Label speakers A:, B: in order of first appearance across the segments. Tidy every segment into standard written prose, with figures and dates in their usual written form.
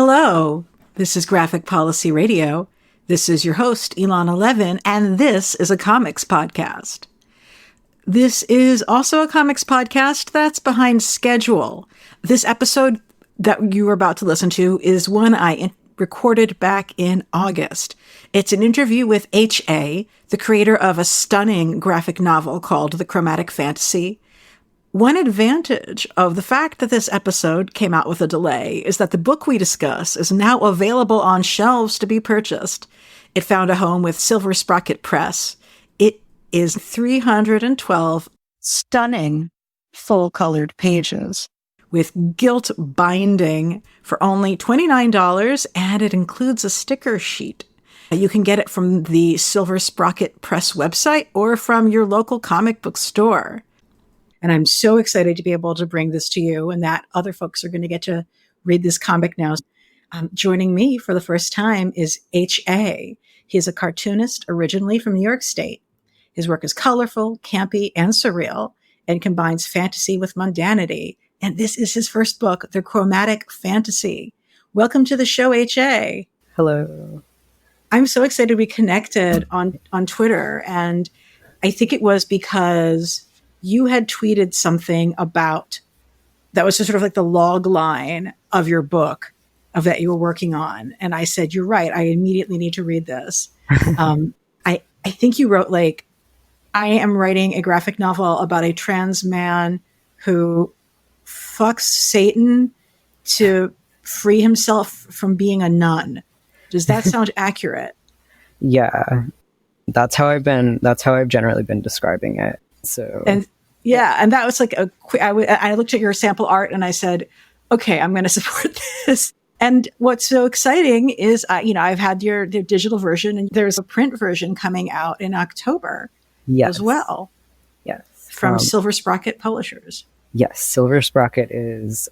A: Hello, this is Graphic Policy Radio. This is your host, Ilana Levin, and this is a comics podcast. This is also a comics podcast that's behind schedule. This episode that you are about to listen to is one I recorded back in August. It's an interview with H.A., the creator of a stunning graphic novel called The Chromatic Fantasy. One advantage of the fact that this episode came out with a delay is that the book we discuss is now available on shelves to be purchased. It found a home with Silver Sprocket Press. It is 312 stunning full-colored pages with gilt binding for only $29, and it includes a sticker sheet. You can get it from the Silver Sprocket Press website or from your local comic book store. And I'm so excited to be able to bring this to you and that other folks are going to get to read this comic now. Joining me for the first time is H.A. He's a cartoonist originally from New York State. His work is colorful, campy, and surreal, and combines fantasy with mundanity. And this is his first book, The Chromatic Fantasy. Welcome to the show, H.A.
B: Hello.
A: I'm so excited we connected on Twitter. And I think it was because you had tweeted something about that was just sort of like the log line of your book of that you were working on. And I said, you're right. I immediately need to read this. I think you wrote like, I am writing a graphic novel about a trans man who fucks Satan to free himself from being a nun. Does that sound accurate?
B: Yeah, that's how I've generally been describing it. So,
A: and that was like I looked at your sample art and I said, okay, I'm going to support this. And what's so exciting is, I've had the digital version, and there's a print version coming out in October as well.
B: Yes.
A: From Silver Sprocket Publishers.
B: Yes. Silver Sprocket is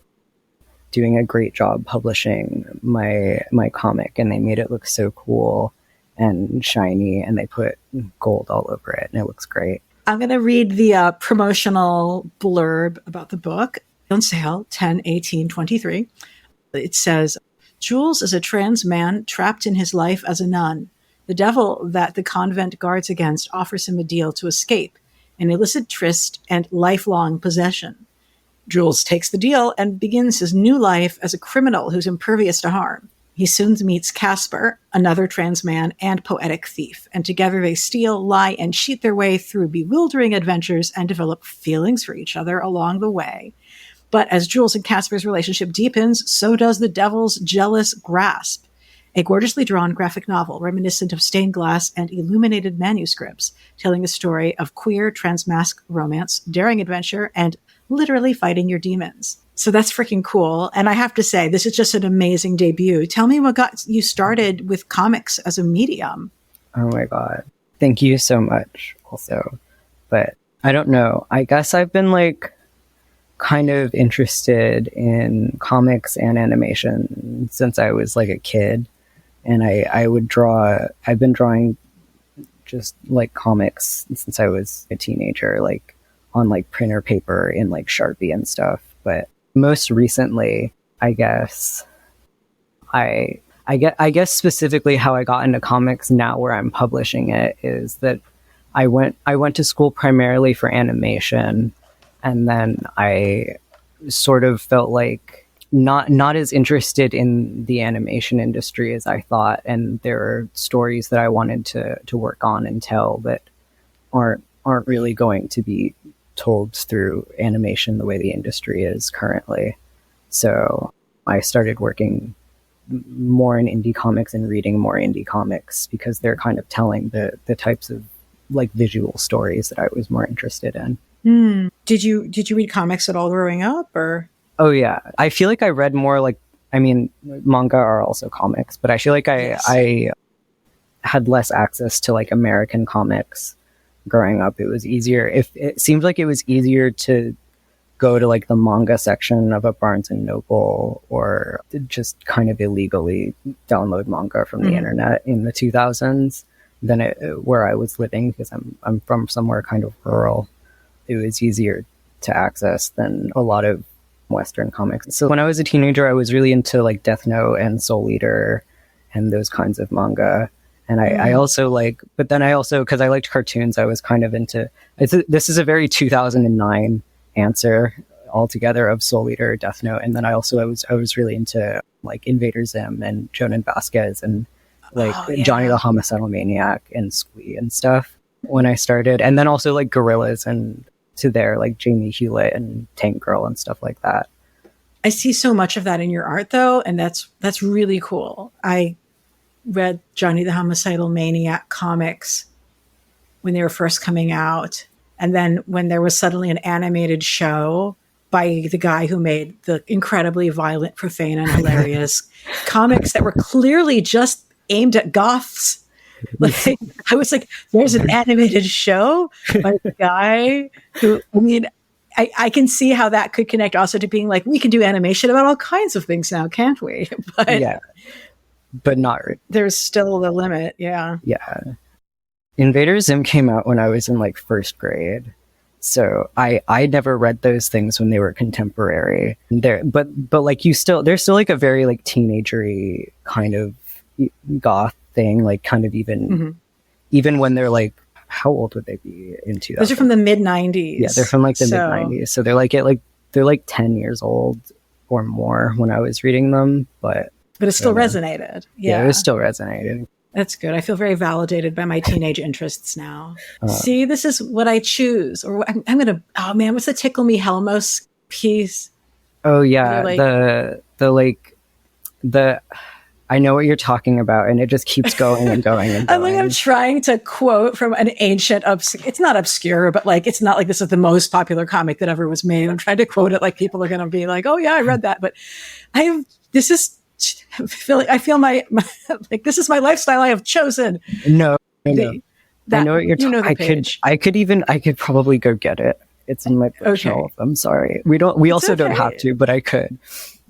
B: doing a great job publishing my comic, and they made it look so cool and shiny, and they put gold all over it, and it looks great.
A: I'm going to read the promotional blurb about the book. On sale, 10/18/23. It says, Jules is a trans man trapped in his life as a nun. The devil that the convent guards against offers him a deal to escape, an illicit tryst and lifelong possession. Jules takes the deal and begins his new life as a criminal who's impervious to harm. He soon meets Casper, another trans man and poetic thief, and together they steal, lie, and cheat their way through bewildering adventures and develop feelings for each other along the way. But as Jules and Casper's relationship deepens, so does the devil's jealous grasp. A gorgeously drawn graphic novel reminiscent of stained glass and illuminated manuscripts, telling a story of queer transmasc romance, daring adventure, and literally fighting your demons. So that's freaking cool. And I have to say, this is just an amazing debut. Tell me what got you started with comics as a medium.
B: Oh my God. Thank you so much also. But I don't know. I guess I've been kind of interested in comics and animation since I was a kid. And I would draw, I've been drawing just comics since I was a teenager, on printer paper in Sharpie and stuff. But most recently, I guess I guess specifically how I got into comics now where I'm publishing it is that I went to school primarily for animation, and then I sort of felt not as interested in the animation industry as I thought, and there are stories that I wanted to work on and tell that aren't really going to be told through animation the way the industry is currently. So I started working more in indie comics and reading more indie comics because they're kind of telling the types of visual stories that I was more interested in.
A: Did you read comics at all growing up, or?
B: Oh yeah, I feel like I read more manga are also comics, but I feel like I had less access to American comics growing up. It was easier. It seemed like it was easier to go to the manga section of a Barnes and Noble, or just kind of illegally download manga from the internet in the 2000s than where I was living, because I'm from somewhere kind of rural. It was easier to access than a lot of Western comics. So when I was a teenager, I was really into like Death Note and Soul Eater and those kinds of manga. And I also like, but then I also, because I liked cartoons, I was kind of into, this is a very 2009 answer altogether of Soul Eater, Death Note. And then I was really into like Invader Zim and Jonan Vasquez and like Johnny the Homicidal Maniac and Squee and stuff when I started. And then also like Gorillaz and to their like Jamie Hewlett and Tank Girl and stuff like that.
A: I see so much of that in your art though. And that's really cool. I read Johnny the Homicidal Maniac comics when they were first coming out. And then when there was suddenly an animated show by the guy who made the incredibly violent, profane, and hilarious comics that were clearly just aimed at goths. Like, I was like, there's an animated show by the guy who, I mean, I can see how that could connect also to being like, we can do animation about all kinds of things now, can't we? But
B: yeah. But not.
A: There's still the limit. Yeah.
B: Yeah. Invader Zim came out when I was in like first grade. So I never read those things when they were contemporary. But like there's still like a very like teenagery kind of goth thing, like kind of even when they're like, how old would they be in 2000?
A: Those are from the mid 90s.
B: Yeah, they're from like the mid 90s. So they're like they're like 10 years old or more when I was reading them, but
A: it still resonated. Yeah,
B: it still resonated.
A: That's good. I feel very validated by my teenage interests now. See, this is what I choose. Or I'm going to, oh man, what's the Tickle Me Helmos piece?
B: Oh yeah. I know what you're talking about, and it just keeps going and going and going.
A: I'm trying to quote from an ancient, it's not obscure, but like, it's not like this is the most popular comic that ever was made. I'm trying to quote it like people are going to be like, oh yeah, I read that. But I feel my like this is my lifestyle I have chosen.
B: No, I know what you're talking. I could probably go get it. It's in my bookshelf. I'm sorry. We don't have to, but I could.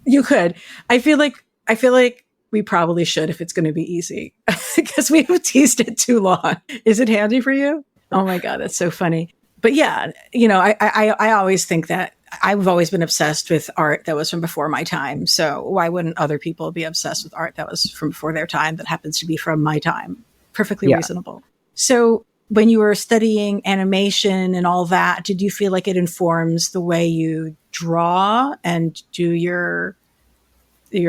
A: You could. I feel like we probably should if it's going to be easy because we have teased it too long. Is it handy for you? Oh my God, that's so funny. But yeah, I always think that I've always been obsessed with art that was from before my time. So why wouldn't other people be obsessed with art that was from before their time that happens to be from my time? Perfectly reasonable. So when you were studying animation and all that, did you feel like it informs the way you draw and do your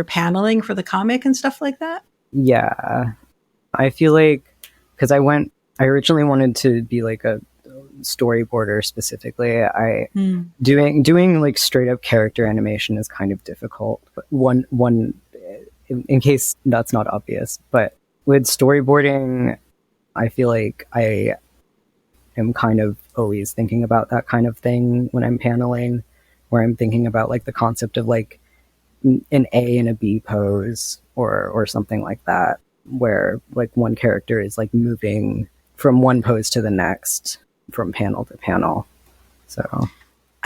A: paneling for the comic and stuff like that?
B: Yeah. I feel like, because I originally wanted to be like a storyboarder specifically. Doing like straight up character animation is kind of difficult. But in case that's not obvious, but with storyboarding, I feel like I am kind of always thinking about that kind of thing when I'm paneling, where I'm thinking about like the concept of like an A and a B pose or something like that, where like one character is like moving from one pose to the next, from panel to panel. So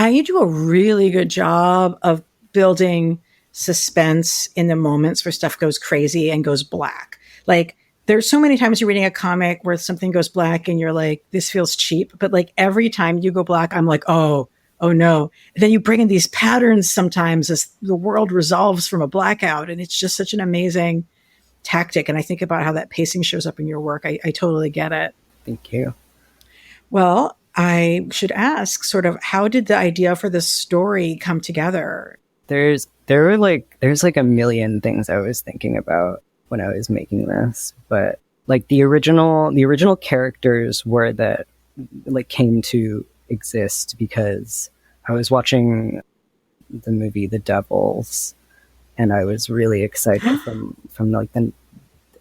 A: you do a really good job of building suspense in the moments where stuff goes crazy and goes black. Like there's so many times you're reading a comic where something goes black and you're like, this feels cheap. But like every time you go black, I'm like, oh no. And then you bring in these patterns sometimes as the world resolves from a blackout. And it's just such an amazing tactic. And I think about how that pacing shows up in your work. I totally get it.
B: Thank you.
A: Well, I should ask sort of how did the idea for this story come together?
B: There's like a million things I was thinking about when I was making this, but like the original characters were that like came to exist because I was watching the movie The Devils and I was really excited from like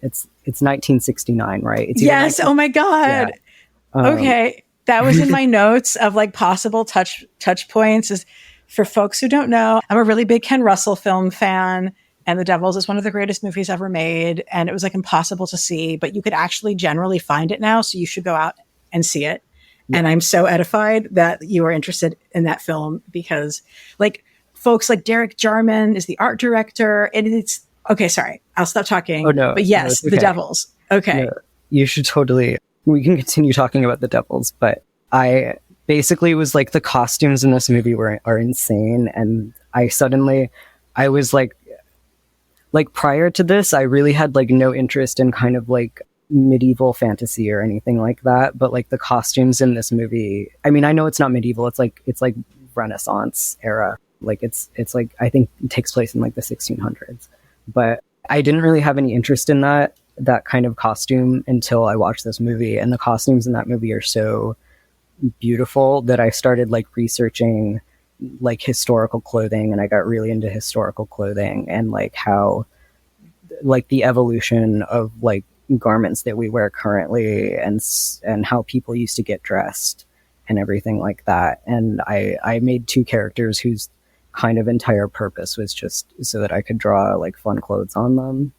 B: it's 1969, right?
A: Yes. Oh my God. Yeah. Okay. That was in my notes of like possible touch points. Is for folks who don't know, I'm a really big Ken Russell film fan, and The Devils is one of the greatest movies ever made. And it was like impossible to see, but you could actually generally find it now. So you should go out and see it. Yeah. And I'm so edified that you are interested in that film because like folks like Derek Jarman is the art director, and it's okay. Sorry, I'll stop talking.
B: Oh no,
A: but yes,
B: no, okay.
A: The Devils. Okay,
B: no, you should totally. We can continue talking about The Devils, but I basically was like the costumes in this movie are insane, and I was like prior to this, I really had like no interest in kind of like medieval fantasy or anything like that. But like the costumes in this movie, I mean, I know it's not medieval. It's like Renaissance era. Like it's like, I think it takes place in like the 1600s, but I didn't really have any interest in that kind of costume until I watched this movie. And the costumes in that movie are so beautiful that I started like researching like historical clothing, and I got really into historical clothing and like how like the evolution of like garments that we wear currently and how people used to get dressed and everything like that. And I made two characters whose kind of entire purpose was just so that I could draw like fun clothes on them.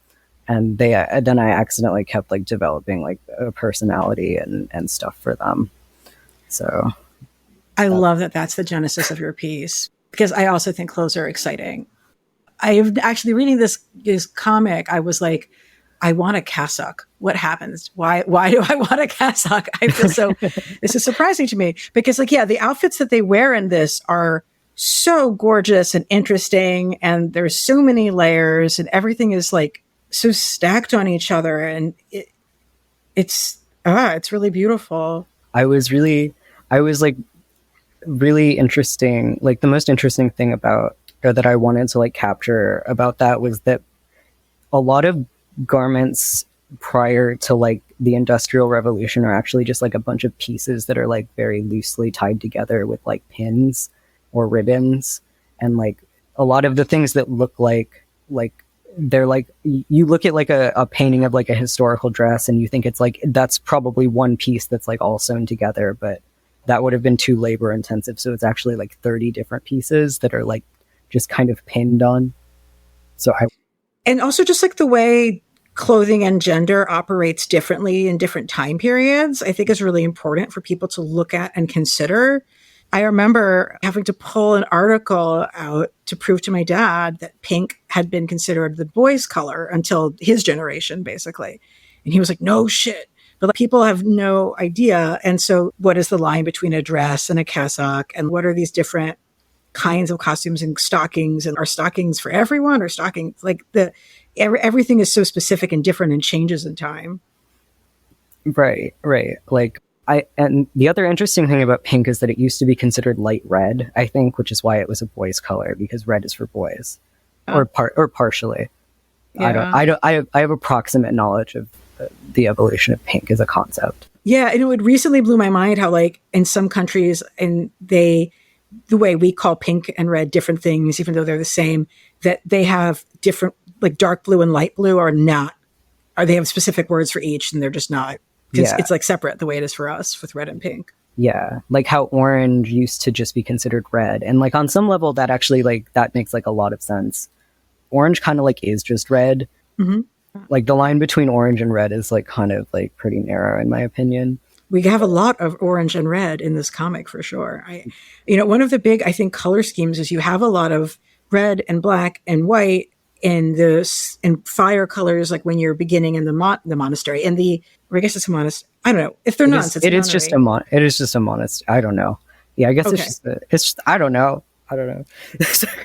B: And then I accidentally kept like developing like a personality and stuff for them. So
A: I love that that's the genesis of your piece, because I also think clothes are exciting. I've actually reading this comic, I was like, I want a cassock. What happens? Why do I want a cassock? I feel so, this is surprising to me because like, yeah, the outfits that they wear in this are so gorgeous and interesting. And there's so many layers and everything is like so stacked on each other. And it's really beautiful.
B: I was like really interesting. Like the most interesting thing about, or that I wanted to like capture about that was that a lot of garments prior to like the Industrial Revolution are actually just like a bunch of pieces that are like very loosely tied together with like pins or ribbons. And like a lot of the things that look like they're like, you look at like a painting of like a historical dress and you think it's like, that's probably one piece that's like all sewn together, but that would have been too labor intensive. So it's actually like 30 different pieces that are like just kind of pinned on. And
A: also just like the way clothing and gender operates differently in different time periods, I think is really important for people to look at and consider. I remember having to pull an article out to prove to my dad that pink had been considered the boys' color until his generation, basically. And he was like, no shit. But people have no idea. And so what is the line between a dress and a cassock? And what are these different kinds of costumes and stockings? And are stockings for everyone or stockings? Like everything is so specific and different and changes in time.
B: Right. Like and the other interesting thing about pink is that it used to be considered light red, I think, which is why it was a boy's color, because red is for boys, or partially.
A: Yeah.
B: I have approximate knowledge of the evolution of pink as a concept.
A: Yeah, and it recently blew my mind how like in some countries, and the way we call pink and red different things, even though they're the same, that they have different, like dark blue and light blue they have specific words for each, and they're just not. Because it's like separate the way it is for us with red and pink.
B: Yeah, like how orange used to just be considered red. And like on some level that actually like that makes like a lot of sense. Orange kind of like is just red. Mm-hmm. Like the line between orange and red is like kind of like pretty narrow in my opinion.
A: We have a lot of orange and red in this comic for sure. One of the big, I think, color schemes is you have a lot of red and black and white and fire colors, like when you're beginning in the monastery and I guess it's a monastery. I don't know if they're nuns.
B: It is just a monastery. I don't know. Yeah, I guess it's just I don't know.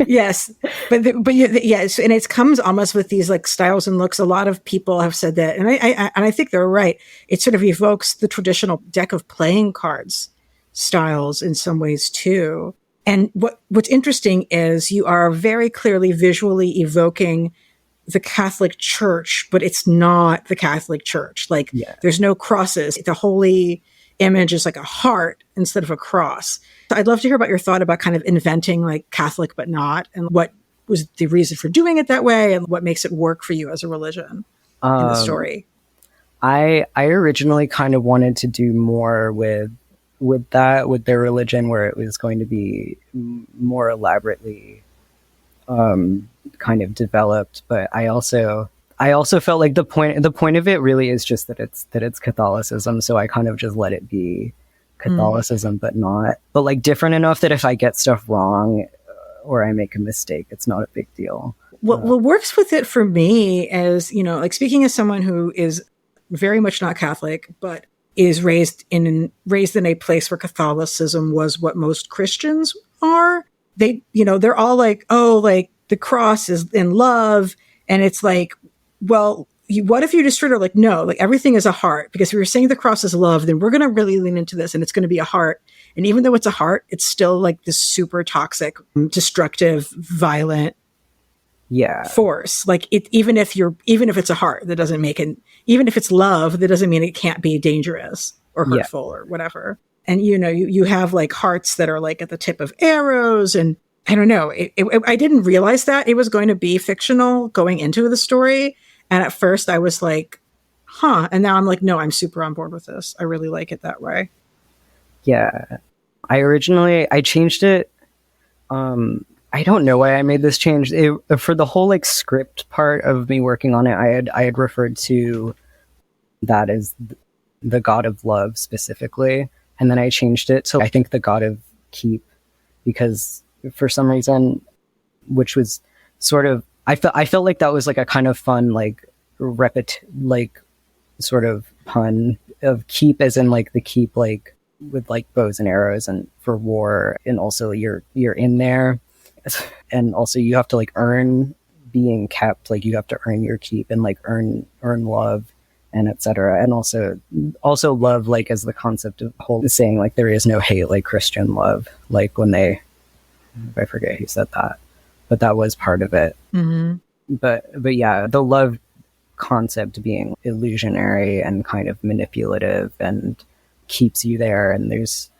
B: Yes,
A: but yes, and it comes almost with these like styles and looks. A lot of people have said that, and I think they're right. It sort of evokes the traditional deck of playing cards styles in some ways too. And what's interesting is you are very clearly visually evoking the Catholic Church, but it's not the Catholic Church. Like There's no crosses. The holy image is like a heart instead of a cross. So I'd love to hear about your thought about kind of inventing like Catholic but not, and what was the reason for doing it that way, and what makes it work for you as a religion in the story.
B: I originally kind of wanted to do more with their religion, where it was going to be more elaborately kind of developed, but I also felt like the point of it really is just that it's Catholicism, so I kind of just let it be Catholicism but like different enough that if I get stuff wrong or I make a mistake, it's not a big deal.
A: What works with it for me is, like speaking as someone who is very much not Catholic, but is raised in a place where Catholicism was what most Christians are. they're all like, oh, like the cross is in love. And it's like, well, what if you just sort of like, no, like everything is a heart, because if you're saying the cross is love, then we're going to really lean into this and it's going to be a heart. And even though it's a heart, it's still like this super toxic, destructive, violent force. Like even if it's a heart, that doesn't make it, even if it's love, that doesn't mean it can't be dangerous or hurtful or whatever. And, you have like hearts that are like at the tip of arrows. And I don't know, I didn't realize that it was going to be fictional going into the story. And at first I was like, huh. And now I'm like, no, I'm super on board with this. I really like it that way.
B: Yeah. I changed it. I don't know why I made this change. For the whole like script part of me working on it, I had referred to that as the god of love specifically. And then I changed it to, I think, the god of keep, because for some reason, which was sort of, I felt like that was like a kind of fun, like sort of pun of keep, as in like the keep, like with like bows and arrows and for war. And also you're in there. And also you have to like earn being kept, like you have to earn your keep and like earn love and etc. And also love, like as the concept of whole saying like there is no hate like Christian love, like when I forget who said that, but that was part of it.
A: Mm-hmm.
B: But yeah, the love concept being illusionary and kind of manipulative and keeps you there, and there's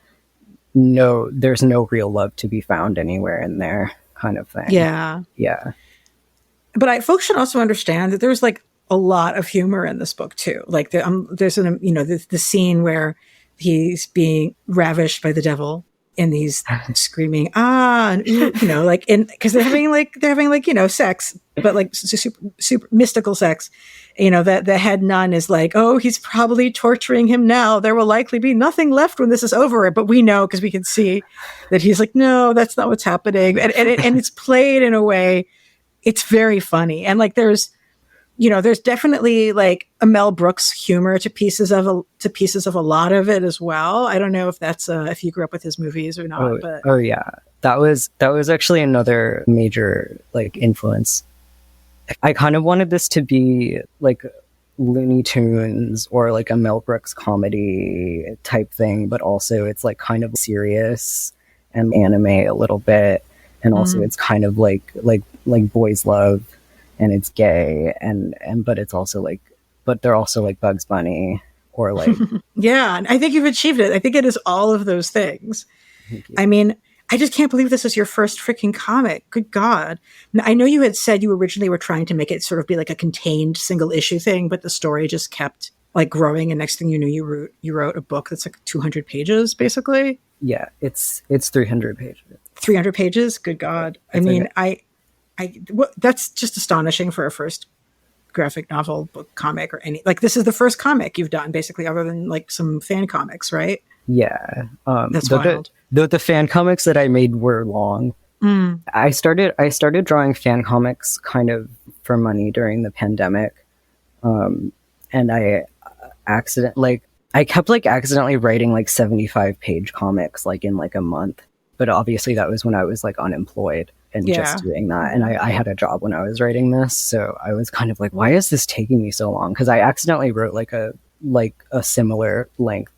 B: no real love to be found anywhere in there, kind of thing.
A: Yeah. But folks should also understand that there's like a lot of humor in this book too. Like there's the scene where he's being ravished by the devil and he's screaming, and, like, because they're having like, sex, but like super mystical sex. That the head nun is like, oh, he's probably torturing him now. There will likely be nothing left when this is over. But we know, because we can see that he's like, no, that's not what's happening. And it's played in a way, it's very funny. And like, there's definitely like a Mel Brooks humor to pieces of a lot of it as well. I don't know if that's if you grew up with his movies or not.
B: Oh yeah, that was actually another major like influence. I kind of wanted this to be like Looney Tunes or like a Mel Brooks comedy type thing, but also it's like kind of serious and anime a little bit, and also it's kind of like boys love. And it's gay, and but it's also like, but they're also like Bugs Bunny or like
A: yeah. And I think you've achieved it. I think it is all of those things. I mean, I just can't believe this is your first freaking comic. Good God! Now, I know you had said you originally were trying to make it sort of be like a contained single issue thing, but the story just kept like growing, and next thing you knew, you wrote a book that's like 200 pages, basically.
B: Yeah, it's 300 pages. 300
A: pages. Good God! I mean, that's just astonishing for a first graphic novel book comic or any, like this is the first comic you've done basically, other than like some fan comics, right?
B: Yeah.
A: That's wild.
B: The fan comics that I made were long. I started drawing fan comics kind of for money during the pandemic. And I kept like accidentally writing like 75-page comics like in like a month. But obviously that was when I was like unemployed and just doing that. And I had a job when I was writing this. So I was kind of like, why is this taking me so long? Because I accidentally wrote like a similar length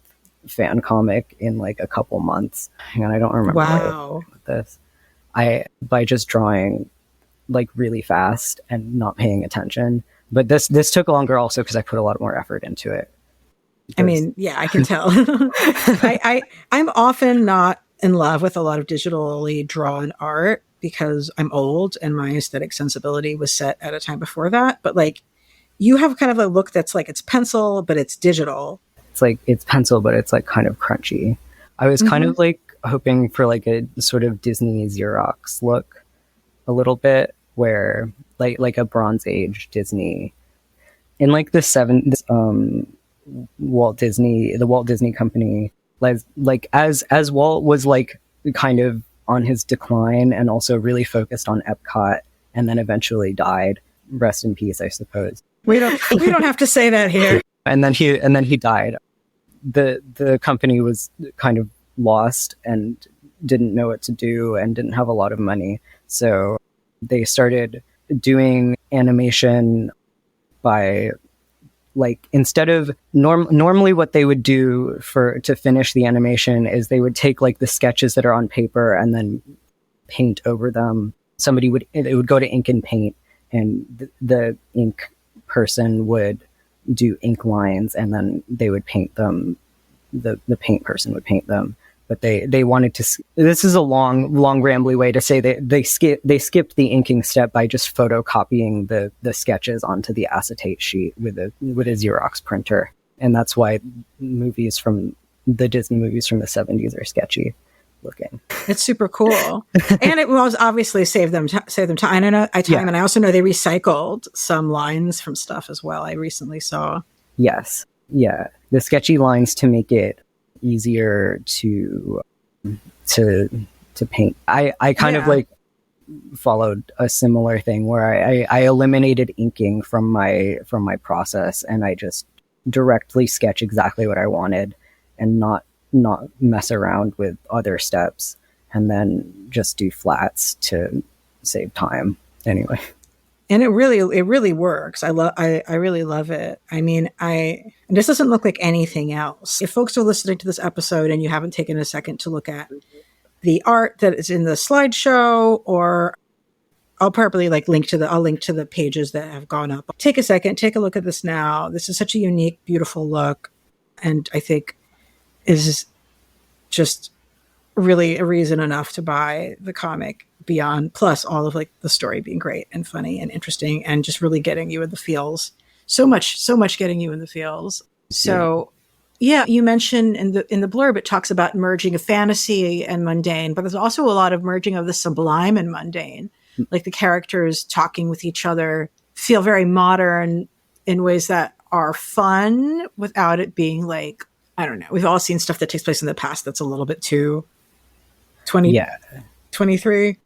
B: fan comic in like a couple months. Hang on, I don't remember.
A: Wow.
B: This. By just drawing like really fast and not paying attention. But this took longer also because I put a lot more effort into it.
A: I mean, yeah, I can tell. I'm often not in love with a lot of digitally drawn art because I'm old and my aesthetic sensibility was set at a time before that. But like, you have kind of a look that's like, it's pencil, but it's digital.
B: It's like, it's pencil, but it's like kind of crunchy. I was kind of like hoping for like a sort of Disney Xerox look a little bit, where like a Bronze Age Disney in like the the Walt Disney Company, like as Walt was like kind of on his decline and also really focused on Epcot and then eventually died. Rest in peace, I suppose.
A: We don't have to say that here.
B: And then he died. The company was kind of lost, and didn't know what to do and didn't have a lot of money. So they started doing animation by, like, instead of normally what they would do to finish the animation is they would take like the sketches that are on paper and then paint over them. It would go to ink and paint, and the ink person would do ink lines, and then they would paint them. The paint person would paint them. But they wanted to. This is a long rambly way to say that they skipped the inking step by just photocopying the sketches onto the acetate sheet with a Xerox printer, and that's why the Disney movies from the 70s are sketchy looking.
A: It's super cool, and it was obviously save them time. And I also know they recycled some lines from stuff as well. I recently saw.
B: Yes, yeah, the sketchy lines to make it easier to paint. I kind of like followed a similar thing where I eliminated inking from my process, and I just directly sketch exactly what I wanted and not mess around with other steps, and then just do flats to save time anyway.
A: And it really works. I really love it. I mean, this doesn't look like anything else. If folks are listening to this episode and you haven't taken a second to look at the art that is in the slideshow, or I'll probably link to the pages that have gone up. Take a second, take a look at this now. This is such a unique, beautiful look, and I think is just really a reason enough to buy the comic, beyond plus all of the story being great and funny and interesting and just really getting you in the feels. So much getting you in the feels. So yeah, you mentioned in the blurb, it talks about merging of fantasy and mundane, but there's also a lot of merging of the sublime and mundane. Like the characters talking with each other feel very modern in ways that are fun without it being like, I don't know. We've all seen stuff that takes place in the past that's a little bit too 23.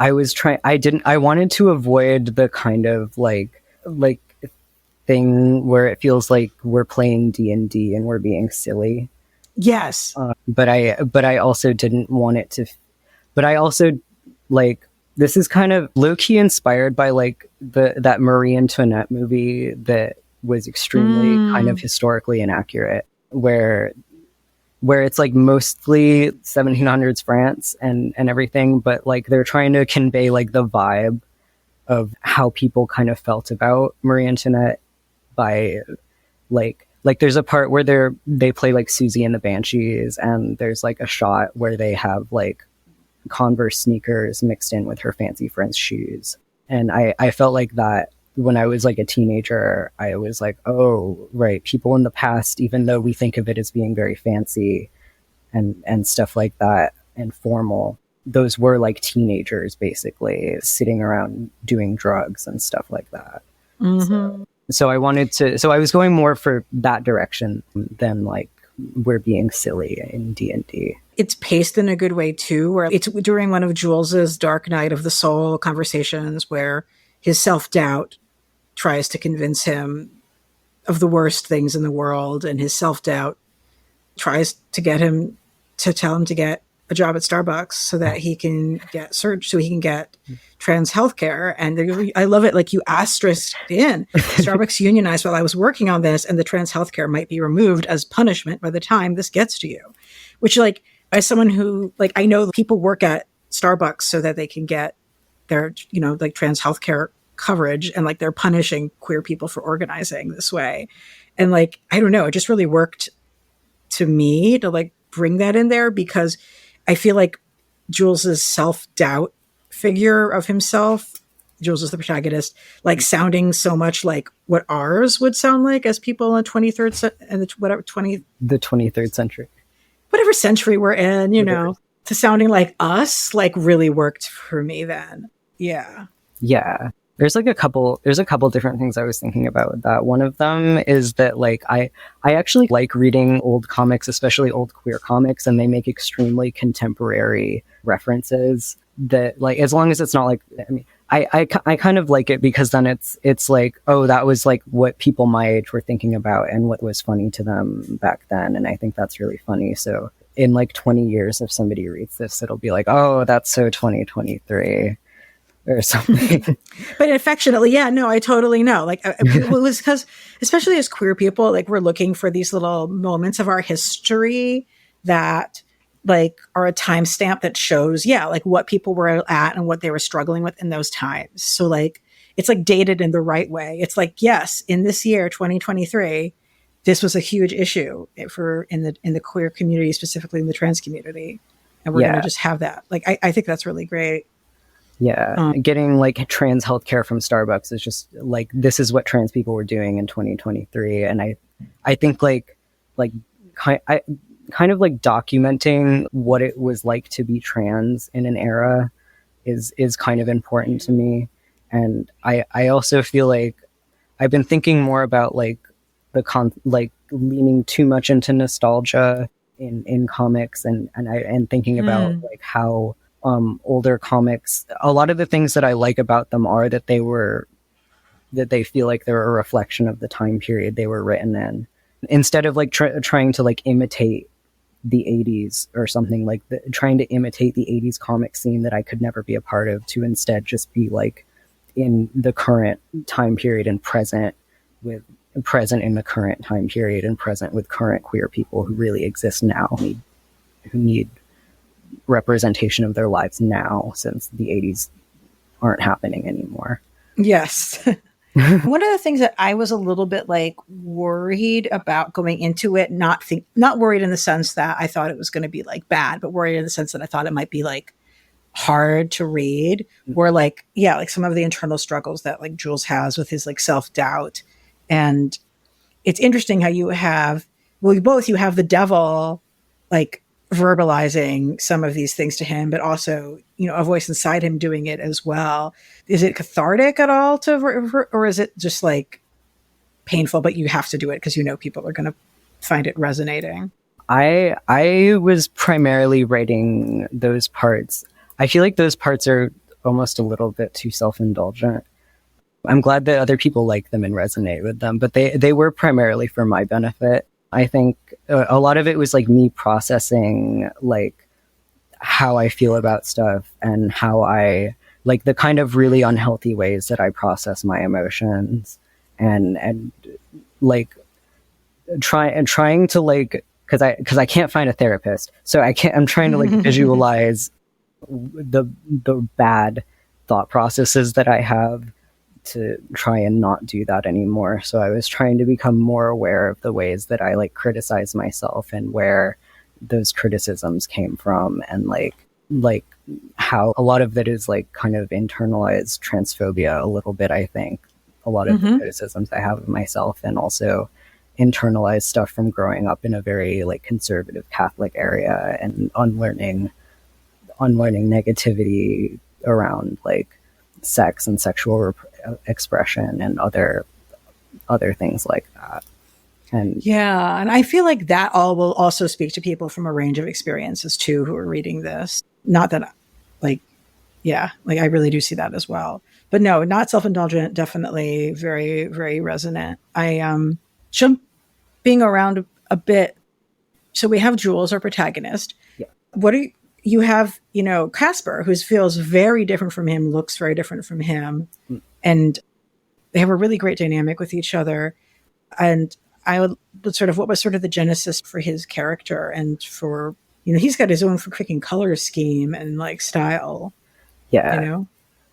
B: I wanted to avoid the kind of like thing where it feels like we're playing D&D and we're being silly.
A: Yes.
B: But I also didn't want it to, but I also this is kind of low-key inspired by that Marie Antoinette movie that was extremely kind of historically inaccurate, where it's mostly 1700s France and everything, but they're trying to convey the vibe of how people kind of felt about Marie Antoinette by there's a part where they play Susie and the Banshees, and there's a shot where they have Converse sneakers mixed in with her fancy French shoes. And I felt like that when I was a teenager. I was oh, right, people in the past, even though we think of it as being very fancy and stuff like that and formal, those were teenagers basically sitting around doing drugs and stuff like that. Mm-hmm. So I was going more for that direction than we're being silly in D&D.
A: It's paced in a good way too, where it's during one of Jules's dark night of the soul conversations where his self-doubt tries to convince him of the worst things in the world, and his self-doubt tries to get him to tell him to get a job at Starbucks so that he can get trans healthcare. And I love it. You asterisked in Starbucks unionized while I was working on this, and the trans healthcare might be removed as punishment by the time this gets to you. Which as someone who I know people work at Starbucks so that they can get their, trans healthcare coverage, and they're punishing queer people for organizing this way. And I don't know, it just really worked to me to bring that in there, because I feel like Jules's self-doubt figure of himself, Jules is the protagonist, sounding so much like what ours would sound like as people in the
B: 23rd century,
A: whatever century we're in, to sounding like us, really worked for me then. Yeah.
B: Yeah. There's a couple different things I was thinking about with that. One of them is that I actually like reading old comics, especially old queer comics, and they make extremely contemporary references that as long as it's not I kind of like it, because then it's oh, that was what people my age were thinking about and what was funny to them back then. And I think that's really funny. So in like 20 years, if somebody reads this, it'll be like, oh, that's so 2023 or something.
A: But affectionately, yeah, no, I totally know. Like, it was because, especially as queer people, like we're looking for these little moments of our history that like are a timestamp that shows, yeah, like what people were at and what they were struggling with in those times. So like, it's like dated in the right way. It's like, yes, in this year, 2023, this was a huge issue for in the queer community, specifically in the trans community. And we're going to just have that. Like, I think that's really great.
B: Yeah. Getting like trans healthcare from Starbucks is just like, this is what trans people were doing in 2023. And I think kind of like documenting what it was like to be trans in an era is kind of important to me. And I also feel like I've been thinking more about like like leaning too much into nostalgia in comics and thinking about like how older comics, a lot of the things that I like about them are that they feel like they're a reflection of the time period they were written in, instead of like trying to like imitate the 80s or something, like trying to imitate the 80s comic scene that I could never be a part of, to instead just be like in the current time period and present in the current time period and present with current queer people who really exist now, who need representation of their lives now, since the 80s aren't happening anymore.
A: Yes. One of the things that I was a little bit like worried about going into it, not worried in the sense that I thought it was going to be like bad, but worried in the sense that I thought it might be like hard to read, were like, yeah, like some of the internal struggles that like Jules has with his like self-doubt. And it's interesting how you have the devil like verbalizing some of these things to him, but also, you know, a voice inside him doing it as well. Is it cathartic at all or is it just like painful, but you have to do it because you know people are going to find it resonating?
B: I was primarily writing those parts. I feel like those parts are almost a little bit too self-indulgent. I'm glad that other people like them and resonate with them, but they were primarily for my benefit. I think a lot of it was like me processing like how I feel about stuff and how I like the kind of really unhealthy ways that I process my emotions, and like trying to like, cause I can't find a therapist. So I'm trying to like visualize the bad thought processes that I have to try and not do that anymore. So I was trying to become more aware of the ways that I like criticize myself and where those criticisms came from, and like how a lot of that is like kind of internalized transphobia a little bit. I think a lot of the criticisms I have of myself, and also internalized stuff from growing up in a very like conservative Catholic area, and unlearning negativity around like sex and sexual expression and other things like that. And
A: yeah, and I feel like that all will also speak to people from a range of experiences too who are reading this. Not that like, yeah, like I really do see that as well. But no, not self-indulgent, definitely very, very resonant. I jumping around a bit. So we have Jules, our protagonist.
B: Yeah.
A: What are you have, you know, Casper, who feels very different from him, looks very different from him. And they have a really great dynamic with each other. And I would sort of, what was sort of the genesis for his character, and for, you know, he's got his own freaking color scheme and like style.
B: Yeah.
A: You know?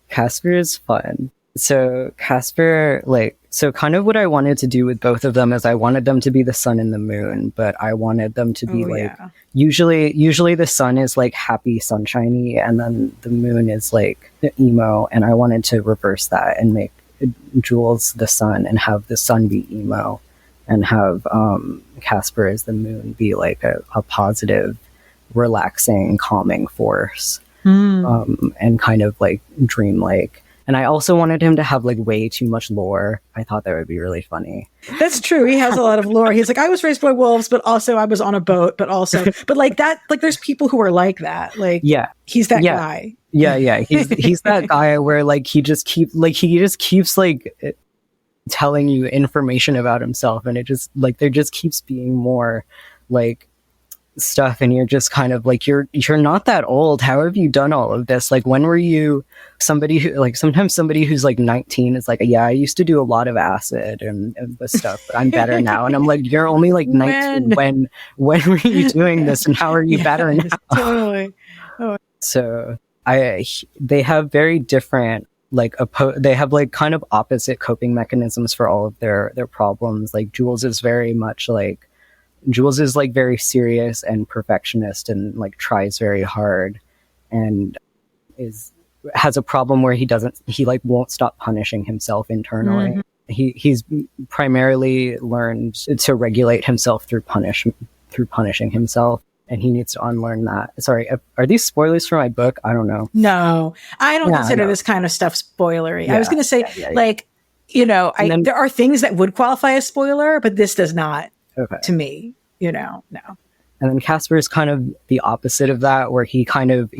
B: Casper is fun. So Casper, like, so kind of what I wanted to do with both of them is I wanted them to be the sun and the moon, but I wanted them to be usually the sun is like happy, sunshiny, and then the moon is like emo. And I wanted to reverse that and make Jules the sun and have the sun be emo, and have Casper as the moon be like a positive, relaxing, calming force, and kind of like dreamlike. And I also wanted him to have like way too much lore. I thought that would be really funny.
A: That's true. He has a lot of lore. He's like, I was raised by wolves, but also I was on a boat, but like that, like there's people who are like that. Like, yeah, he's that guy.
B: Yeah. He's that guy where like, he just keeps like telling you information about himself. And it just like, there just keeps being more like stuff, and you're just kind of like, you're not that old. How have you done all of this? Like, when were you somebody who, like, sometimes somebody who's like 19 is like, yeah, I used to do a lot of acid and this stuff, but I'm better now. And I'm like, you're only like 19. When were you doing this, and how are you better now?
A: Totally.
B: So they have very different, like, they have like kind of opposite coping mechanisms for all of their problems. Like Jules is very much like, Jules is like very serious and perfectionist and like tries very hard, and has a problem where he like won't stop punishing himself internally. Mm-hmm. He's primarily learned to regulate himself through punishing himself, and he needs to unlearn that. Sorry, are these spoilers for my book? I don't know.
A: No, I don't consider this kind of stuff spoilery. Yeah. I was going to say, like, you know, there are things that would qualify as spoiler, but this does not. Okay. To me, you know, no.
B: And then Casper is kind of the opposite of that, where he kind of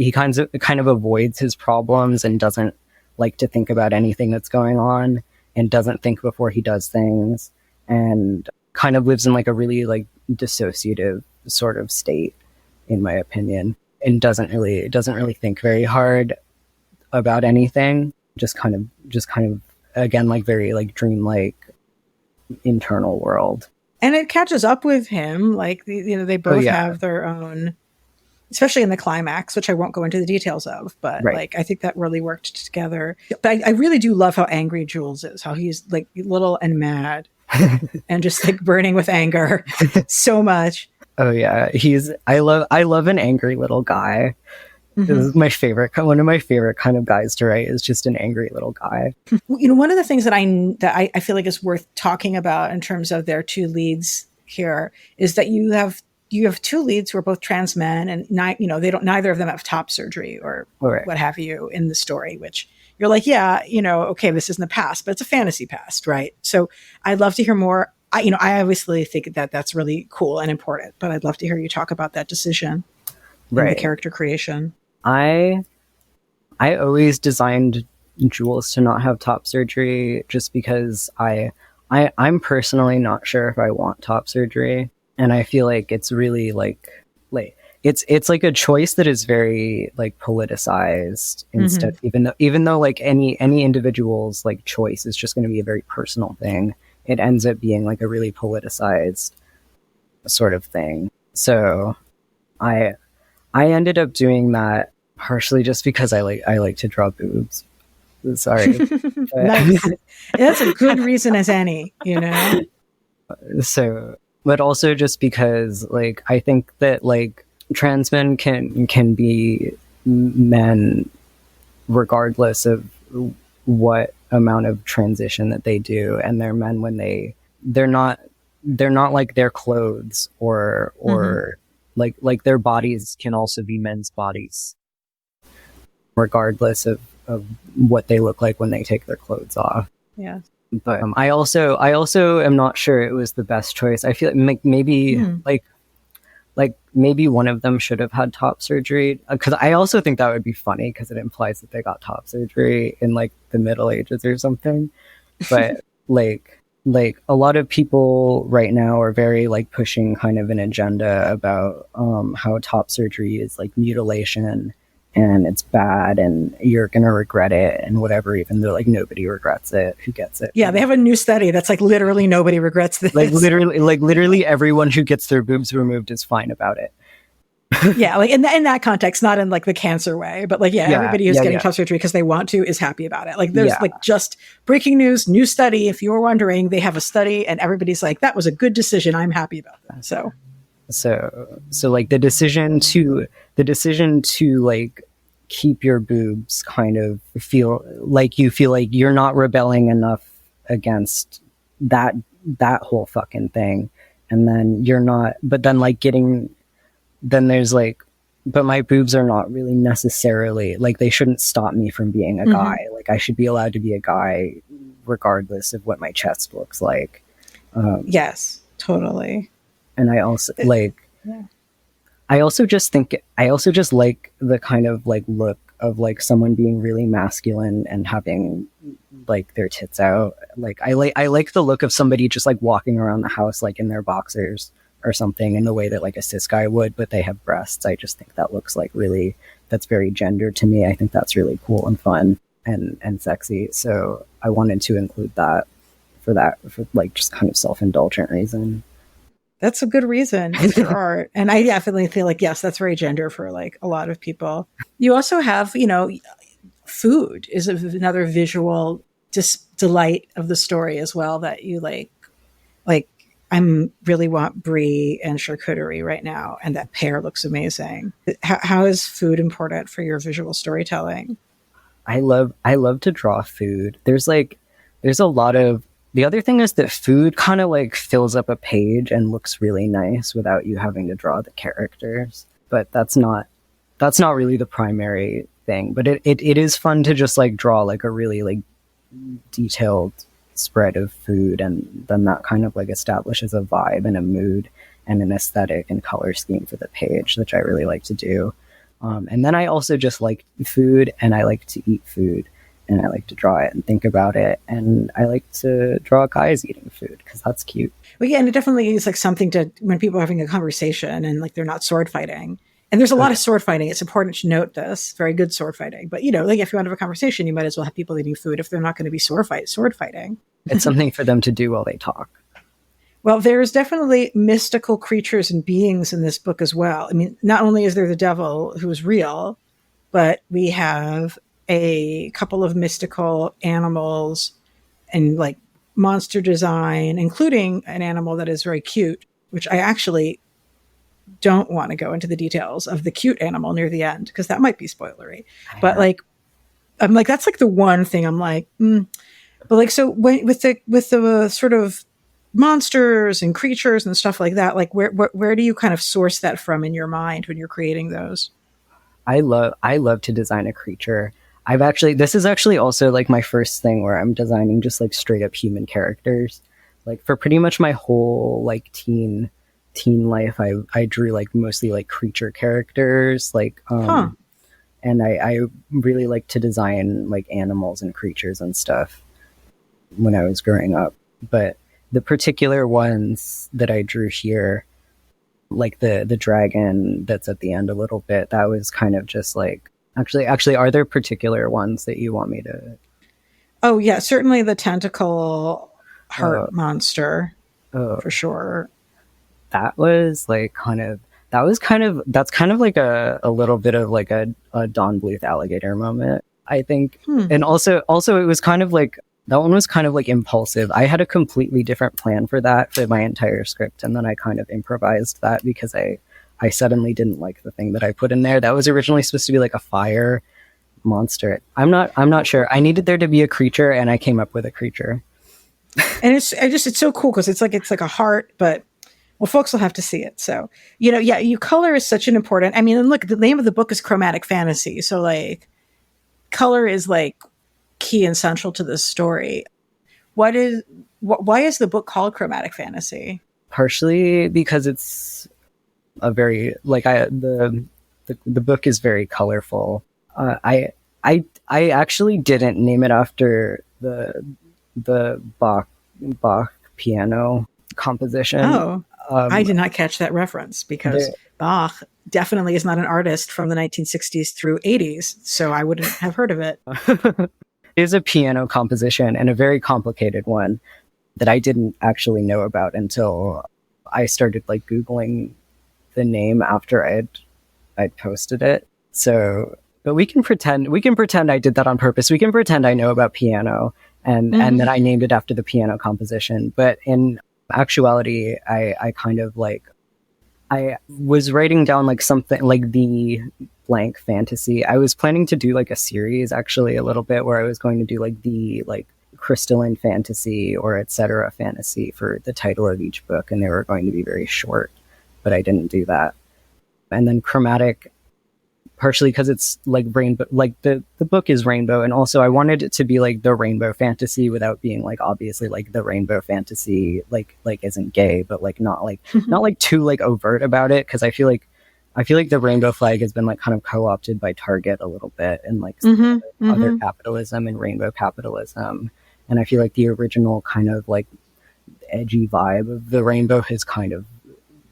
B: avoids his problems and doesn't like to think about anything that's going on, and doesn't think before he does things, and kind of lives in like a really like dissociative sort of state, in my opinion, and doesn't really think very hard about anything. Just kind of again, like very like dreamlike internal world.
A: And it catches up with him. Like, you know, they both have their own, especially in the climax, which I won't go into the details of, but like, I think that really worked together. But I really do love how angry Jules is, how he's like little and mad and just like burning with anger so much.
B: Oh yeah. I love an angry little guy. Mm-hmm. This is one of my favorite kind of guys to write, is just an angry little guy.
A: You know, one of the things that I feel like is worth talking about in terms of their two leads here is that you have two leads who are both trans men, and neither of them have top surgery or what have you in the story, which you're like, yeah, you know, okay, this is in the past, but it's a fantasy past, right? So I'd love to hear more. I obviously think that that's really cool and important, but I'd love to hear you talk about that decision, and the character creation.
B: I always designed Jules to not have top surgery, just because I'm personally not sure if I want top surgery, and I feel like it's really like it's like a choice that is very like politicized instead. Mm-hmm. Even though like any individual's like choice is just going to be a very personal thing, it ends up being like a really politicized sort of thing. So I ended up doing that partially just because I like to draw boobs. Sorry.
A: Nice. That's a good reason as any, you know?
B: So, but also just because like, I think that like trans men can be men regardless of what amount of transition that they do, and they're men when they're not like their clothes or mm-hmm. like their bodies can also be men's bodies, regardless of what they look like when they take their clothes off.
A: Yeah.
B: But I also am not sure it was the best choice. I feel like maybe like maybe one of them should have had top surgery, because I also think that would be funny, because it implies that they got top surgery in like the Middle Ages or something. But like a lot of people right now are very like pushing kind of an agenda about how top surgery is like mutilation and it's bad and you're gonna regret it and whatever, even though like nobody regrets it. Who gets it?
A: Yeah, they have a new study that's like literally nobody regrets this.
B: Like literally everyone who gets their boobs removed is fine about it.
A: Yeah, like in that context, not in like the cancer way, but like everybody who's getting top surgery because they want to is happy about it. Like there's like just breaking news, new study. If you were wondering, they have a study and everybody's like, that was a good decision. I'm happy about that. So
B: like the decision to like keep your boobs kind of feel like you're not rebelling enough against that whole fucking thing, and then you're not, but then like then there's like, but my boobs are not really necessarily like, they shouldn't stop me from being a guy. Mm-hmm. Like I should be allowed to be a guy regardless of what my chest looks like.
A: Yes, totally.
B: And I also I also just like the kind of like look of like someone being really masculine and having like their tits out. Like I like the look of somebody just like walking around the house like in their boxers or something in the way that like a cis guy would, but they have breasts. I just think that looks like really, that's very gendered to me. I think that's really cool and fun and sexy. So I wanted to include that for like just kind of self-indulgent reason.
A: That's a good reason. It's your art. And I definitely feel like, yes, that's very gender for like a lot of people. You also have, you know, food is another visual delight of the story as well that you like I'm really want brie and charcuterie right now. And that pear looks amazing. How is food important for your visual storytelling?
B: I love to draw food. There's a lot of, the other thing is that food kind of like fills up a page and looks really nice without you having to draw the characters. But that's not really the primary thing. But it is fun to just like draw like a really like detailed spread of food, and then that kind of like establishes a vibe and a mood and an aesthetic and color scheme for the page, which I really like to do. And then I also just like food, and I like to eat food, and I like to draw it and think about it, and I like to draw guys eating food because that's cute.
A: Well, yeah, and it definitely is like something to, when people are having a conversation and like they're not sword fighting. And there's a lot of sword fighting. It's important to note this. Very good sword fighting. But, you know, like if you want to have a conversation, you might as well have people eating food if they're not going to be sword fighting.
B: It's something for them to do while they talk.
A: Well, there's definitely mystical creatures and beings in this book as well. I mean, not only is there the devil who is real, but we have a couple of mystical animals and like monster design, including an animal that is very cute, which I actually don't want to go into the details of the cute animal near the end because that might be spoilery. But like, I'm like, that's like the one thing I'm like, But like, so with the sort of monsters and creatures and stuff like that, like where do you kind of source that from in your mind when you're creating those?
B: I love to design a creature. This is actually also like my first thing where I'm designing just like straight up human characters. Like for pretty much my whole like teen life, I drew like mostly like creature characters, like and I really like to design like animals and creatures and stuff when I was growing up. But the particular ones that I drew here, like the dragon that's at the end a little bit, that was kind of just like, actually are there particular ones that you want me to?
A: Oh yeah, certainly the tentacle heart monster for sure.
B: That's kind of like a little bit of like a Don Bluth alligator moment, I think. And also it was kind of like, that one was kind of like impulsive. I had a completely different plan for that for my entire script, and then I kind of improvised that because I suddenly didn't like the thing that I put in there. That was originally supposed to be like a fire monster. I'm not sure. I needed there to be a creature, and I came up with a creature.
A: And it's so cool because it's like a heart, but well, folks will have to see it. So, you know, yeah, color is such an important, I mean, and look, the name of the book is Chromatic Fantasy. So like color is like key and central to this story. Why is the book called Chromatic Fantasy?
B: Partially because it's a very, like the book is very colorful. I actually didn't name it after the Bach piano composition.
A: Oh, I did not catch that reference because Bach definitely is not an artist from the 1960s through 80s, so I wouldn't have heard of it.
B: It is a piano composition, and a very complicated one that I didn't actually know about until I started like Googling the name after I'd posted it. So, but we can pretend I did that on purpose. We can pretend I know about piano and that I named it after the piano composition. But in actuality, I kind of like, I was writing down like something like the blank fantasy. I was planning to do like a series actually a little bit where I was going to do like the like crystalline fantasy or etc. fantasy for the title of each book, and they were going to be very short, but I didn't do that. And then chromatic, partially because it's like rainbow, like the book is rainbow, and also I wanted it to be like the rainbow fantasy without being like obviously like the rainbow fantasy like isn't gay, but like not like not like too like overt about it, because I feel like the rainbow flag has been like kind of co-opted by Target a little bit and like other capitalism and rainbow capitalism, and I feel like the original kind of like edgy vibe of the rainbow has kind of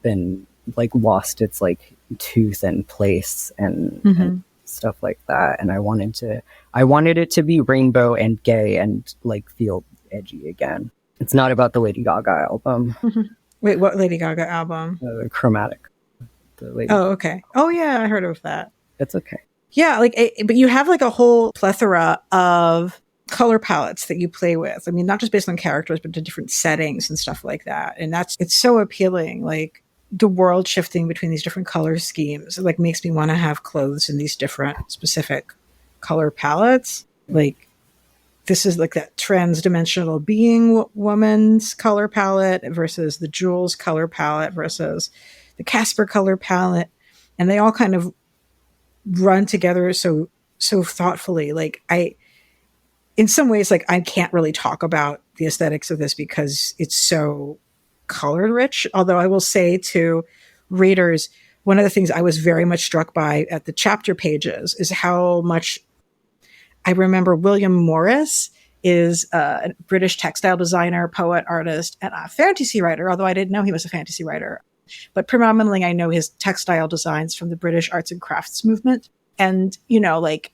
B: been like lost its like tooth and place and stuff like that. And I wanted it to be rainbow and gay and like feel edgy again. It's not about the Lady Gaga album.
A: Wait, what Lady Gaga album?
B: Chromatic.
A: Oh, okay. Oh yeah, I heard of that.
B: It's okay.
A: Yeah, but you have like a whole plethora of color palettes that you play with. I mean, not just based on characters, but to different settings and stuff like that. And it's so appealing. Like the world shifting between these different color schemes, it like makes me want to have clothes in these different specific color palettes. Like this is like that trans-dimensional being woman's color palette versus the Jules color palette versus the Casper color palette. And they all kind of run together so thoughtfully. Like in some ways, like I can't really talk about the aesthetics of this because it's so color rich. Although I will say to readers, one of the things I was very much struck by at the chapter pages is how much I remember William Morris is a British textile designer, poet, artist, and a fantasy writer, although I didn't know he was a fantasy writer. But predominantly, I know his textile designs from the British arts and crafts movement. And, you know, like,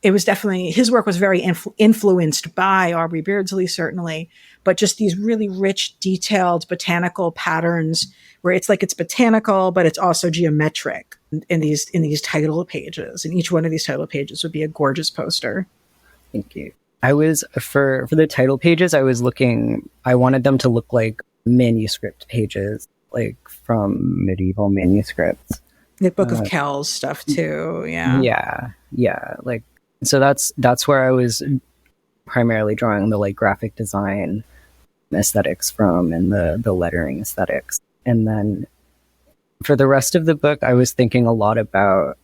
A: it was definitely, his work was very influenced by Aubrey Beardsley, certainly, but just these really rich, detailed botanical patterns where it's like it's botanical, but it's also geometric in these title pages. And each one of these title pages would be a gorgeous poster.
B: Thank you. I was, for the title pages, I wanted them to look like manuscript pages, like from medieval manuscripts.
A: The Book of Kells stuff too, yeah.
B: Yeah. Like, so that's where I was primarily drawing the like graphic design aesthetics from and the lettering aesthetics. And then for the rest of the book, I was thinking a lot about,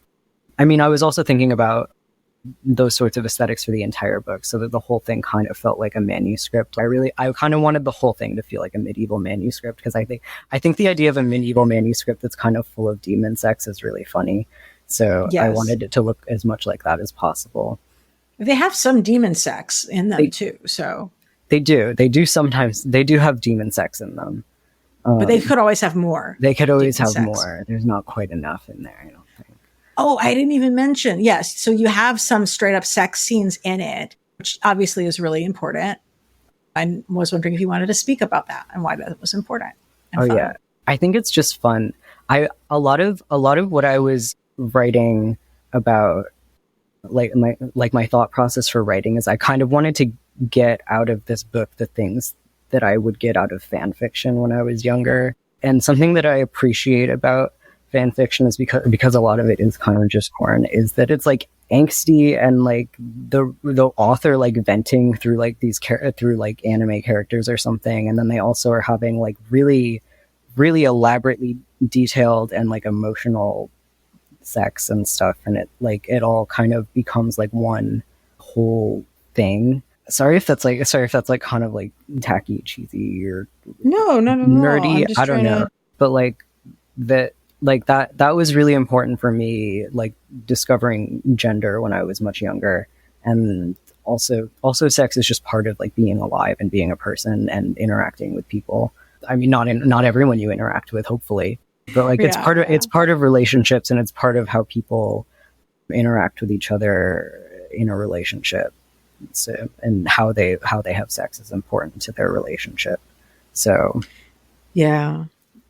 B: I was also thinking about those sorts of aesthetics for the entire book, so that the whole thing kind of felt like a manuscript. I kind of wanted the whole thing to feel like a medieval manuscript, because I think the idea of a medieval manuscript that's kind of full of demon sex is really funny. So yes. I wanted it to look as much like that as possible.
A: They have some demon sex in them too. So
B: they do sometimes. They do have demon sex in them.
A: But they could always have more.
B: They could always have more. There's not quite enough in there, I don't think.
A: Oh, I didn't even mention. Yes. So you have some straight up sex scenes in it, which obviously is really important. I was wondering if you wanted to speak about that and why that was important.
B: Oh, fun. Yeah. I think it's just fun. A lot of what I was writing about, my thought process for writing is I kind of wanted to get out of this book the things that I would get out of fan fiction when I was younger. And something that I appreciate about fan fiction is because a lot of it is kind of just porn, is that it's like angsty and like the author like venting through like through like anime characters or something, and then they also are having like really, really elaborately detailed and like emotional sex and stuff, and it all kind of becomes like one whole thing. Sorry if that's kind of like tacky, cheesy, or
A: no,
B: nerdy. I don't know, but that was really important for me, like discovering gender when I was much younger. And also sex is just part of like being alive and being a person and interacting with people. I mean, not everyone you interact with, hopefully, but like it's part of relationships, and it's part of how people interact with each other in a relationship. So, and how they have sex is important to their relationship. So
A: yeah.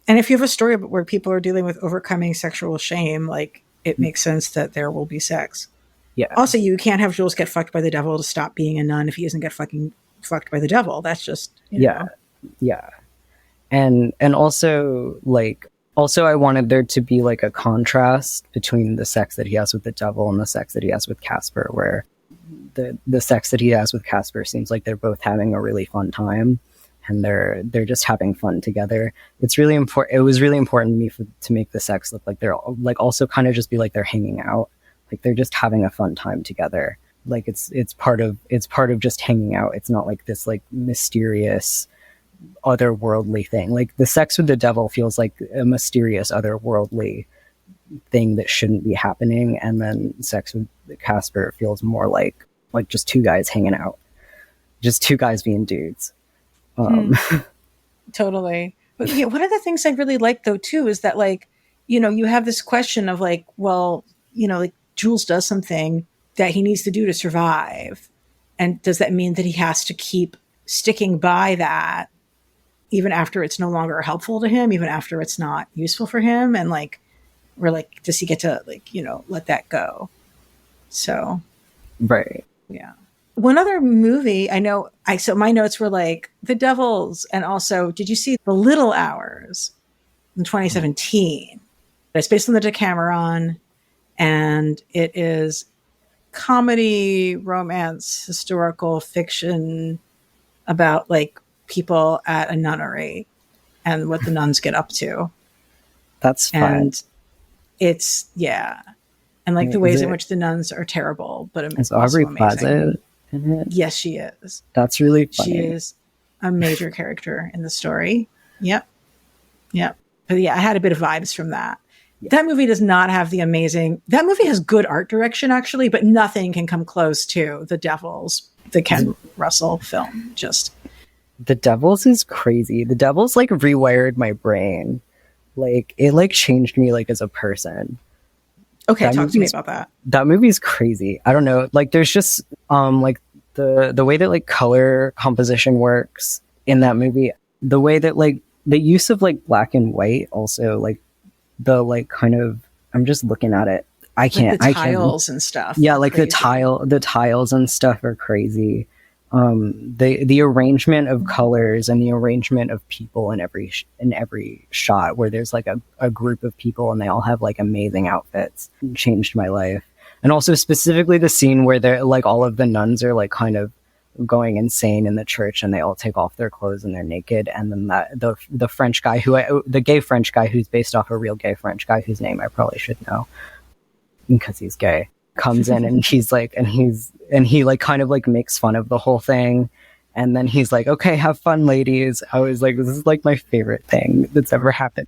A: And if you have a story where people are dealing with overcoming sexual shame, like it makes sense that there will be sex.
B: Yeah.
A: Also, you can't have Jules get fucked by the devil to stop being a nun if he doesn't get fucking fucked by the devil. That's just, you know.
B: Yeah. And also I wanted there to be like a contrast between the sex that he has with the devil and the sex that he has with Casper, where the sex that he has with Casper seems like they're both having a really fun time, and they're just having fun together. It's really important. It was really important to me to make the sex look like they're like also kind of just be like they're hanging out, like they're just having a fun time together. Like it's part of just hanging out. It's not like this like mysterious otherworldly thing. Like the sex with the devil feels like a mysterious otherworldly thing that shouldn't be happening, and then sex with Casper feels more like just two guys hanging out, just two guys being dudes.
A: Totally. But yeah, one of the things I really like though too is that like, you have this question of like, well, like Jules does something that he needs to do to survive. And does that mean that he has to keep sticking by that even after it's no longer helpful to him, even after it's not useful for him? And like, or like, does he get to like, let that go? So,
B: Right.
A: yeah. One other movie I know, so my notes were like The Devils, and also, did you see The Little Hours in 2017? It's based on the Decameron, and it is comedy, romance, historical fiction about like people at a nunnery and what the nuns get up to.
B: That's fun.
A: And it's, yeah. And like the ways in which the nuns are terrible, but
B: is Aubrey Plaza in it?
A: Yes, she is.
B: That's really funny.
A: She is a major character in the story. Yep. But yeah, I had a bit of vibes from that. Yeah. That movie does not have that movie has good art direction actually, but nothing can come close to The Devils, the Ken Russell film. Just
B: The Devils is crazy. The Devils like rewired my brain. Like it like changed me like as a person.
A: Okay, talk to me about that.
B: That movie is crazy. I don't know. Like there's just like the way that like color composition works in that movie, the way that like the use of like black and white also, like the like kind of, I'm just looking at it. I can't.
A: Like the tiles and stuff.
B: Yeah, like the tiles and stuff are crazy. The arrangement of colors and the arrangement of people in every shot, where there's like a group of people and they all have like amazing outfits, changed my life. And also specifically the scene where they're like all of the nuns are like kind of going insane in the church and they all take off their clothes and they're naked, and then the French guy the gay French guy who's based off a real gay French guy whose name I probably should know because he's gay, comes in and he's like, and he like kind of like makes fun of the whole thing, and then he's like, okay, have fun ladies. I was like, this is like my favorite thing that's ever happened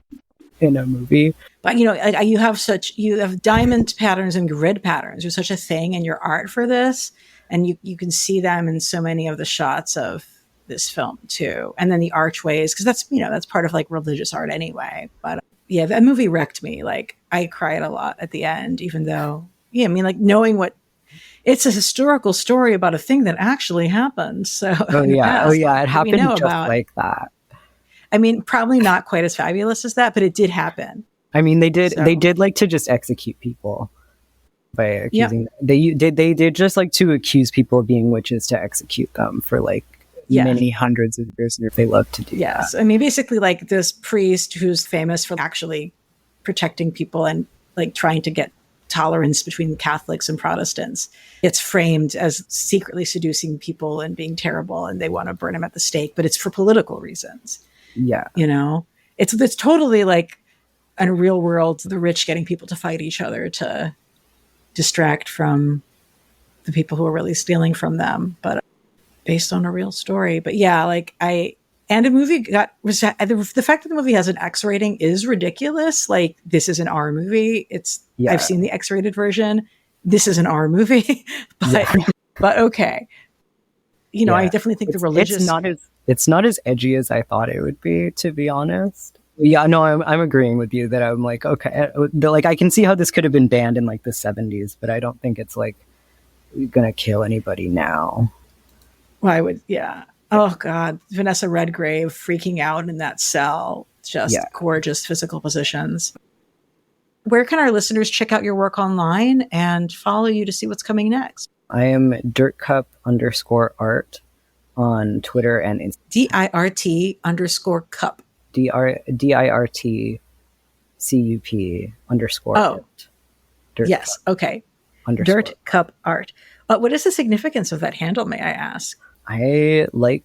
B: in a movie. But
A: you have diamond patterns and grid patterns. There's such a thing in your art for this, and you can see them in so many of the shots of this film too. And then the archways, because that's part of like religious art anyway. But yeah, that movie wrecked me. Like I cried a lot at the end, even though, yeah, I mean, like knowing it's a historical story about a thing that actually happened. So
B: it happened just like that.
A: I mean, probably not quite as fabulous as that, but it did happen.
B: I mean, they did like to just execute people by accusing them. They did just like to accuse people of being witches to execute them for like many hundreds of years. They love to do that.
A: I mean, basically like this priest who's famous for actually protecting people and like trying to get tolerance between Catholics and Protestants. It's framed as secretly seducing people and being terrible, and they want to burn him at the stake, but it's for political reasons.
B: Yeah.
A: It's totally like in a real world, the rich getting people to fight each other to distract from the people who are really stealing from them, but based on a real story. But yeah, like the fact that the movie has an X rating is ridiculous. Like this is an R movie. I've seen the X-rated version. This is an R movie, but okay. I definitely think the religious.
B: It's not as edgy as I thought it would be, to be honest. Yeah, no, I'm agreeing with you that I'm like, okay, like I can see how this could have been banned in like the 70s, but I don't think it's like gonna kill anybody now.
A: Well, I would, yeah. Oh God, Vanessa Redgrave freaking out in that cell. Just gorgeous physical positions. Where can our listeners check out your work online and follow you to see what's coming next?
B: I am dirtcup_art on Twitter and Instagram.
A: DIRT_cup.
B: DIRTCUP _.
A: Oh, yes. Cup. Okay. Dirt Cup Art. What is the significance of that handle, may I ask?
B: I like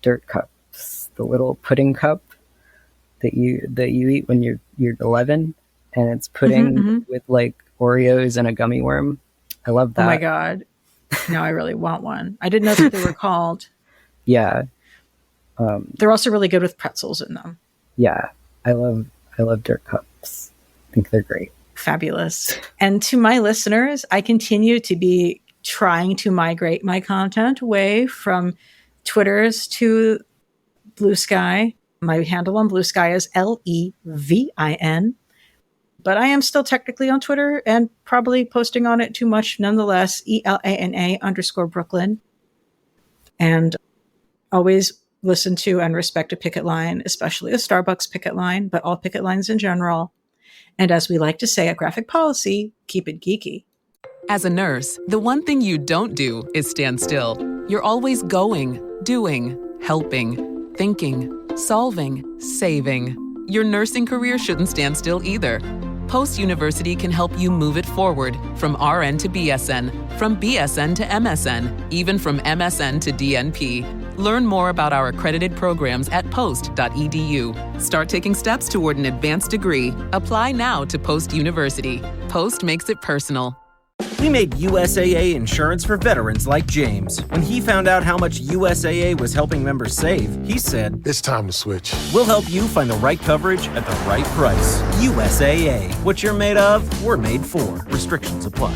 B: dirt cups, the little pudding cup that you eat when you're 11, and it's pudding with like Oreos and a gummy worm. I love that.
A: Oh my God. Now I really want one. I didn't know that they were called.
B: Yeah.
A: They're also really good with pretzels in them.
B: Yeah. I love dirt cups. I think they're great.
A: Fabulous. And to my listeners, I continue to be trying to migrate my content away from Twitter's to Blue Sky. My handle on Blue Sky is Levin, but I am still technically on Twitter and probably posting on it too much nonetheless, ELANA_Brooklyn. And always listen to and respect a picket line, especially a Starbucks picket line, but all picket lines in general. And as we like to say at Graphic Policy, keep it geeky.
C: As a nurse, the one thing you don't do is stand still. You're always going, doing, helping, thinking, solving, saving. Your nursing career shouldn't stand still either. Post-university can help you move it forward from RN to BSN, from BSN to MSN, even from MSN to DNP. Learn more about our accredited programs at post.edu. Start taking steps toward an advanced degree. Apply now to Post University. Post makes it personal.
D: We made USAA insurance for veterans like James. When he found out how much USAA was helping members save, he said,
E: "It's time to switch."
D: We'll help you find the right coverage at the right price. USAA. What you're made of, we're made for. Restrictions apply.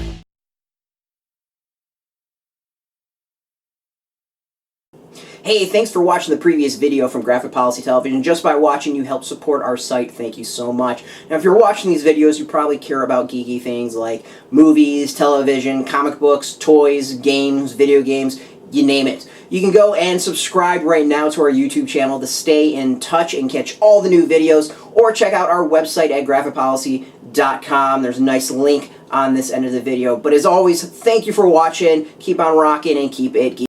F: Hey, thanks for watching the previous video from Graphic Policy Television. Just by watching, you help support our site. Thank you so much. Now, if you're watching these videos, you probably care about geeky things like movies, television, comic books, toys, games, video games, you name it. You can go and subscribe right now to our YouTube channel to stay in touch and catch all the new videos, or check out our website at graphicpolicy.com. There's a nice link on this end of the video. But as always, thank you for watching. Keep on rocking and keep it geeky.